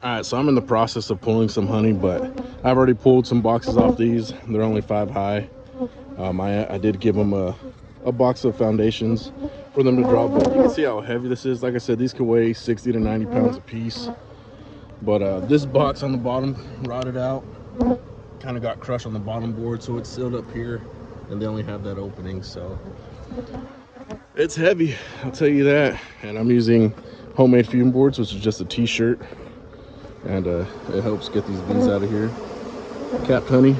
All right, so I'm in the process of pulling some honey, but I've already pulled some boxes off these. They're only 5 high. I did give them a box of foundations for them to draw, but you can see how heavy this is. Like I said, these could weigh 60 to 90 pounds a piece. But this box on the bottom rotted out, kind of got crushed on the bottom board, so it's sealed up here, and they only have that opening, so it's heavy, I'll tell you that. And I'm using homemade fume boards, which is just a t-shirt, and it helps get these bees out of here. Capped honey,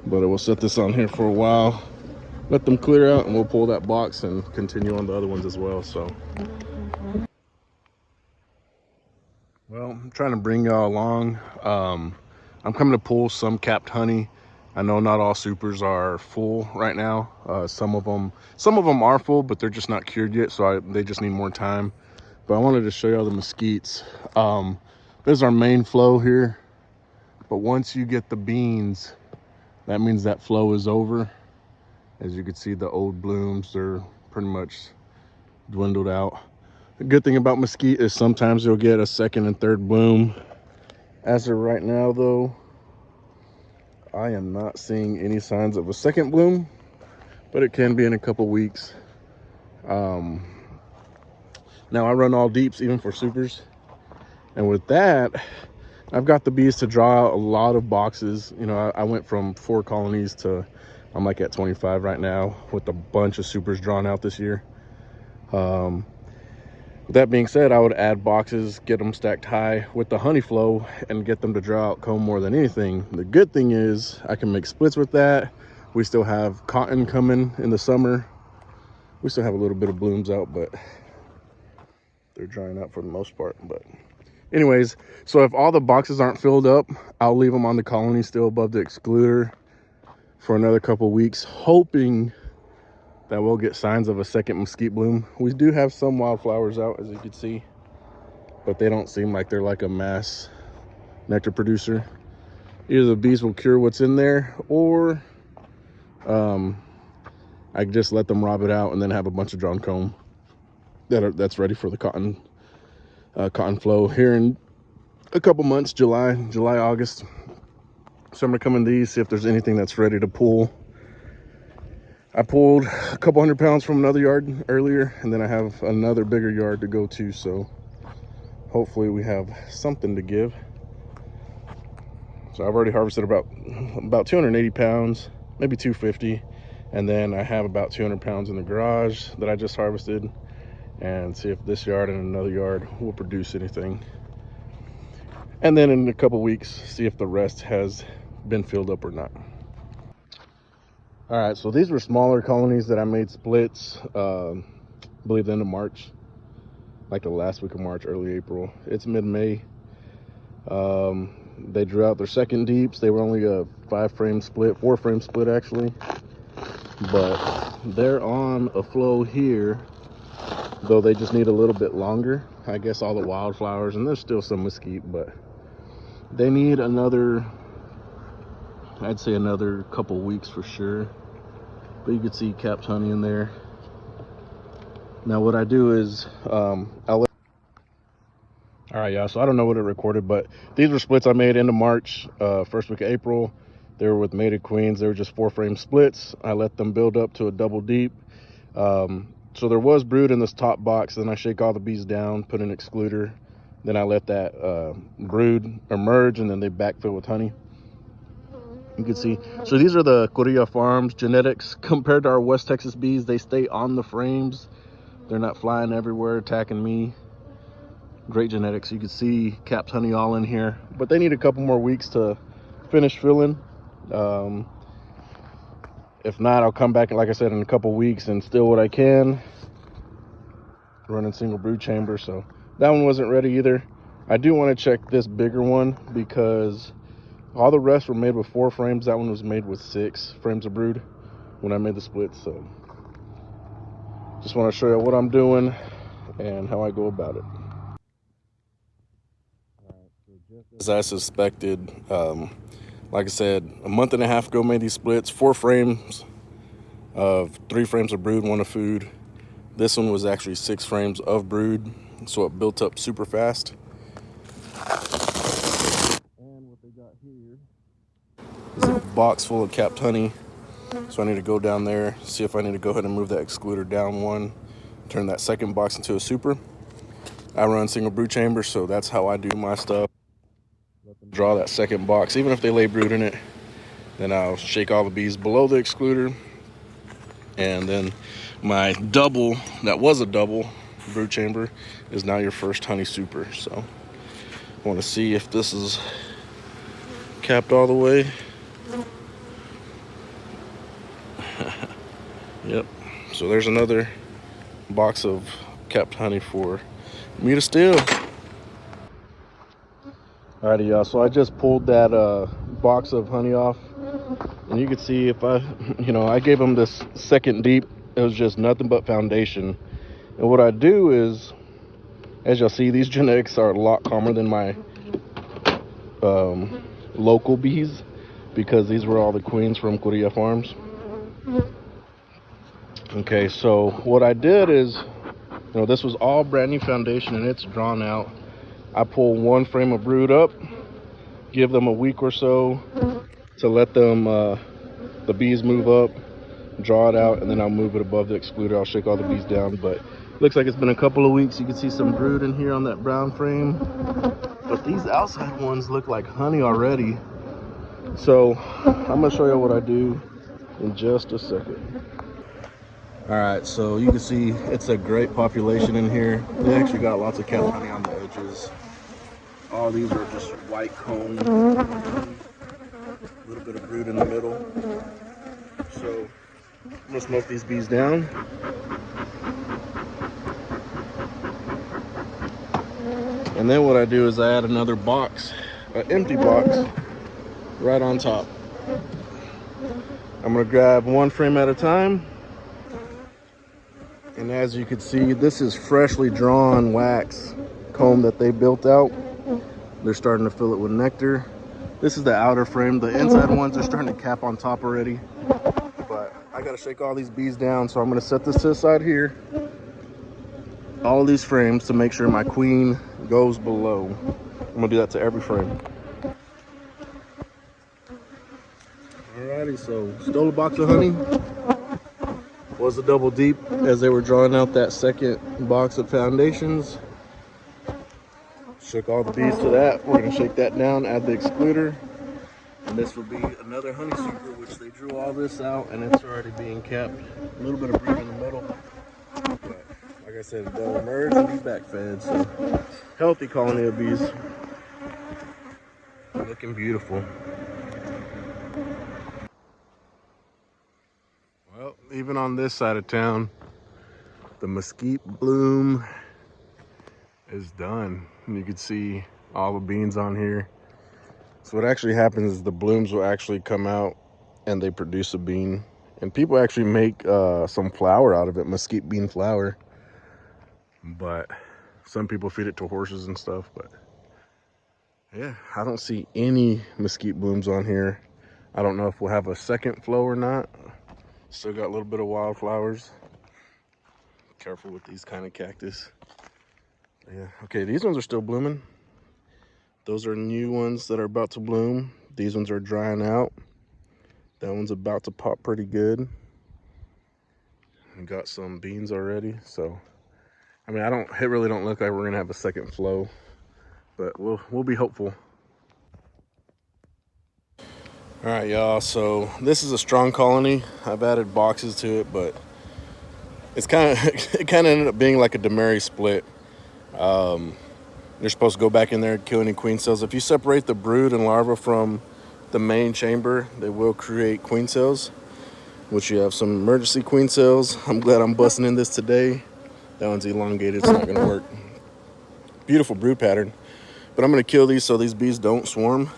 but we'll set this on here for a while, let them clear out, and we'll pull that box and continue on the other ones as well. So well, I'm trying to bring y'all along. I'm coming to pull some capped honey. I know not all supers are full right now. Some of them are full, but they're just not cured yet, so they just need more time. But I wanted to show y'all the mesquites. There's our main flow here, but once you get the beans, that means that flow is over. As you can see, the old blooms, they're pretty much dwindled out. The good thing about mesquite is sometimes you'll get a second and third bloom. As of right now, though, I am not seeing any signs of a second bloom, but it can be in a couple weeks. Now I run all deeps, even for supers, and with that, I've got the bees to draw out a lot of boxes. You know, I went from 4 colonies to I'm like at 25 right now, with a bunch of supers drawn out this year. With that being said, I would add boxes, get them stacked high with the honey flow, and get them to draw out comb more than anything. The good thing is I can make splits with that. We still have cotton coming in the summer. We still have a little bit of blooms out, but they're drying out for the most part. But anyways, so if all the boxes aren't filled up, I'll leave them on the colony still above the excluder for another couple weeks, hoping that we'll get signs of a second mesquite bloom. We do have some wildflowers out, as you can see, but they don't seem like they're like a mass nectar producer. Either the bees will cure what's in there, or I just let them rob it out and then have a bunch of drawn comb that's ready for the cotton flow here in a couple months. July, August. So I'm gonna come in these, see if there's anything that's ready to pull. I pulled a couple 100 pounds from another yard earlier, and then I have another bigger yard to go to, so hopefully we have something to give. So I've already harvested about 280 pounds, maybe 250, and then I have about 200 pounds in the garage that I just harvested, and see if this yard and another yard will produce anything. And then in a couple weeks, see if the rest has been filled up or not. All right, so these were smaller colonies that I made splits, I believe the end of March, like the last week of March, early April. It's mid-May. They drew out their second deeps. They were only a 4-frame split actually, but they're on a flow here, though they just need a little bit longer. I guess all the wildflowers, and there's still some mesquite, but they need another, I'd say another couple weeks for sure. But you can see capped honey in there. Now what I do is all right, y'all, so I don't know what it recorded, but these were splits I made end of March, first week of April. They were with mated queens. They were just 4-frame splits. I let them build up to a double deep. So there was brood in this top box. Then I shake all the bees down, put an excluder. Then I let that brood emerge, and then they backfill with honey. You can see, so these are the Corilla Farms genetics. Compared to our West Texas bees, they stay on the frames. They're not flying everywhere, attacking me. Great genetics. You can see capped honey all in here, but they need a couple more weeks to finish filling. If not, I'll come back, like I said, in a couple weeks and still what I can. Running single brood chamber, so that one wasn't ready either. I do want to check this bigger one because all the rest were made with 4 frames. That one was made with 6 frames of brood when I made the splits. So just want to show you what I'm doing and how I go about it. As I suspected, like I said, a month and a half ago, made these splits, 4 frames of 3 frames of brood, 1 of food. This one was actually 6 frames of brood, so it built up super fast. Here is a box full of capped honey. So I need to go down there, see if I need to go ahead and move that excluder down one, turn that second box into a super. I run single brood chamber, so that's how I do my stuff. Let them draw that second box. Even if they lay brood in it, then I'll shake all the bees below the excluder. And then my double, that was a double brood chamber, is now your first honey super. So I want to see if this is capped all the way. Yep. So there's another box of capped honey for me to steal. Alrighty, y'all. So I just pulled that box of honey off, and you can see if I gave them this second deep. It was just nothing but foundation. And what I do is, as y'all see, these genetics are a lot calmer than my local bees, because these were all the queens from Korea Farms. Okay, so what I did is, this was all brand new foundation and it's drawn out. I pull one frame of brood up, give them a week or so to let them, the bees move up, draw it out, and then I'll move it above the excluder. I'll shake all the bees down, but looks like it's been a couple of weeks. You can see some brood in here on that brown frame, but these outside ones look like honey already. So I'm gonna show you what I do in just a second. All right, so you can see it's a great population in here. They actually got lots of capped honey on the edges. All these are just white comb, a little bit of brood in the middle. So I'm gonna smoke these bees down. And then what I do is I add another box, an empty box, right on top. I'm gonna grab one frame at a time. And as you can see, this is freshly drawn wax comb that they built out. They're starting to fill it with nectar. This is the outer frame. The inside ones are starting to cap on top already. But I gotta shake all these bees down, so I'm gonna set this to the side here. All of these frames to make sure my queen goes below. I'm gonna do that to every frame. Alrighty, so stole a box of honey. Was a double deep as they were drawing out that second box of foundations. Shook all the bees to that. We're gonna shake that down, add the excluder, and this will be another honey super, which they drew all this out and it's already being capped. A little bit of brood in the middle, but like I said, they'll emerge and be back fed. So healthy colony of bees, looking beautiful. Well, even on this side of town, the mesquite bloom is done. And you can see all the beans on here. So what actually happens is the blooms will actually come out and they produce a bean. And people actually make some flour out of it, mesquite bean flour. But some people feed it to horses and stuff. But yeah, I don't see any mesquite blooms on here. I don't know if we'll have a second flow or not. Still got a little bit of wildflowers. Careful with these kind of cactus. Yeah, okay, these ones are still blooming. Those are new ones that are about to bloom. These ones are drying out. That one's about to pop pretty good. And got some beans already. So, I mean, it really don't look like we're gonna have a second flow, but we'll be hopeful. All right, y'all, so this is a strong colony. I've added boxes to it, but it's it kind of ended up being like a Demary split. You're supposed to go back in there and kill any queen cells. If you separate the brood and larva from the main chamber, they will create queen cells, which you have some emergency queen cells. I'm glad I'm busting in this today. That one's elongated, it's not gonna work. Beautiful brood pattern. But I'm gonna kill these so these bees don't swarm.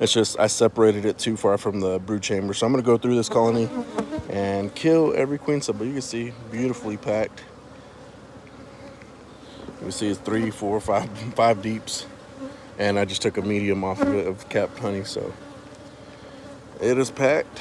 It's just I separated it too far from the brood chamber. So I'm gonna go through this colony and kill every queen cell. But you can see, beautifully packed. You can see it's 3, 4, 5 deeps. And I just took a medium off of it of capped honey, so it is packed.